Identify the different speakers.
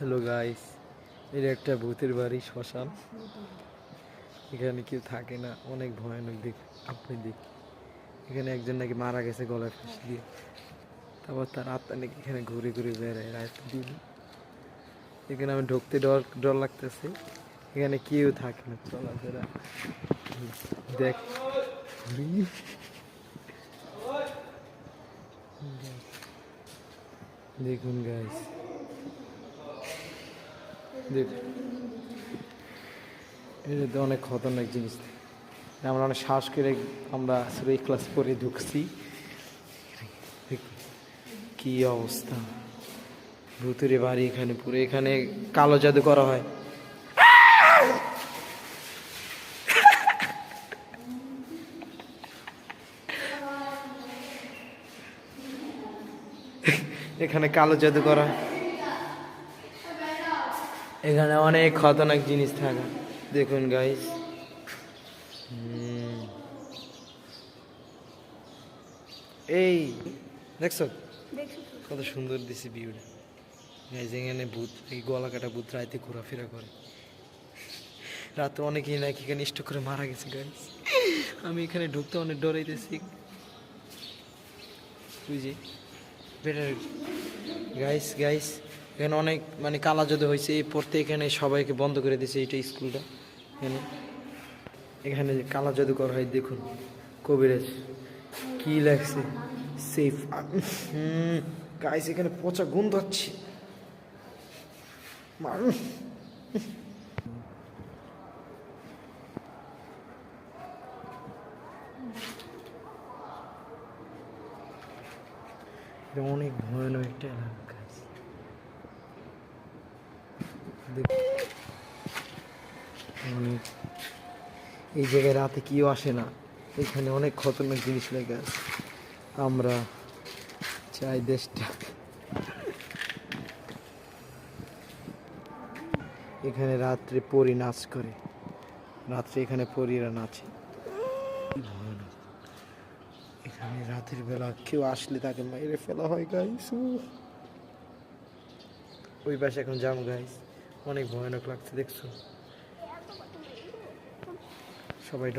Speaker 1: Hello guys, এটা একটা ভূতের বাড়ি শ্মশান। এখানে কেউ থাকে না, অনেক ভয়ানক দিক। আপনি দেখ, এখানে একজন নাকি মারা গেছে গলায় ফাঁসি দিয়ে। তারপর তার আত্মা নাকি এখানে ঘুরে ঘুরে বেড়ায় রাত দিন। এখানে আমি ঢুকতে ডর ডর লাগতেছে। এখানে কেউ থাকে না, চলাফেরা দেখ। দেখুন গাইস, দেখ, এটা তো অনেক খতরনাক জিনিস। আমরা অনেক সাহস করে আমরা আসলে ক্লাস করে ঢুকছি। কি অবস্থা, ভূতের বাড়ি এখানে পুরো। এখানে কালো জাদু করা হয়। এখানে কালো জাদু করা হয়। এখানে অনেক খতরনাক জিনিস থাকে। দেখুন গাইস, এই দেখছো কত সুন্দর দিছে ভিউটা। গাইস এখানে ভূত, এই গলা কাটা ভূত রাতে ঘোরাফেরা করে। রাতে অনেকেই নাকি এখানে স্ট্রোক করে মারা গেছে গাইস। আমি এখানে ঢুকতে অনেক ডরাইতেছি। বুঝি বেটার গাইস গাইস, এখানে অনেক মানে কালা জাদু হয়েছে। এই পড়তে এখানে সবাইকে বন্ধ করে দিয়েছে। এইটা স্কুলটা। এখানে এখানে কালা জাদু করা হয়। দেখুন কবিরাজ কি লাগছে, সেফ। গাইস এখানে পচা গন্ধ হচ্ছে। এটা অনেক ভয়ানক একটা এলাকা। এই জায়গায় রাতে কেউ আসে না। এখানে অনেক খতরনাক জিনিস লেগে আছে। আমরা চাই দেশটা। এখানে রাত্রে পরী নাচ করে। রাত্রে এখানে পরীরা নাচে। ভয়ানক। এখানে রাতের বেলা কেউ আসলে তাকে মেরে ফেলা হয় গাইস। ওই পাশে এখন যাম গাইস, অনেক ভয়ানক লাগছে। দেখছো সবাই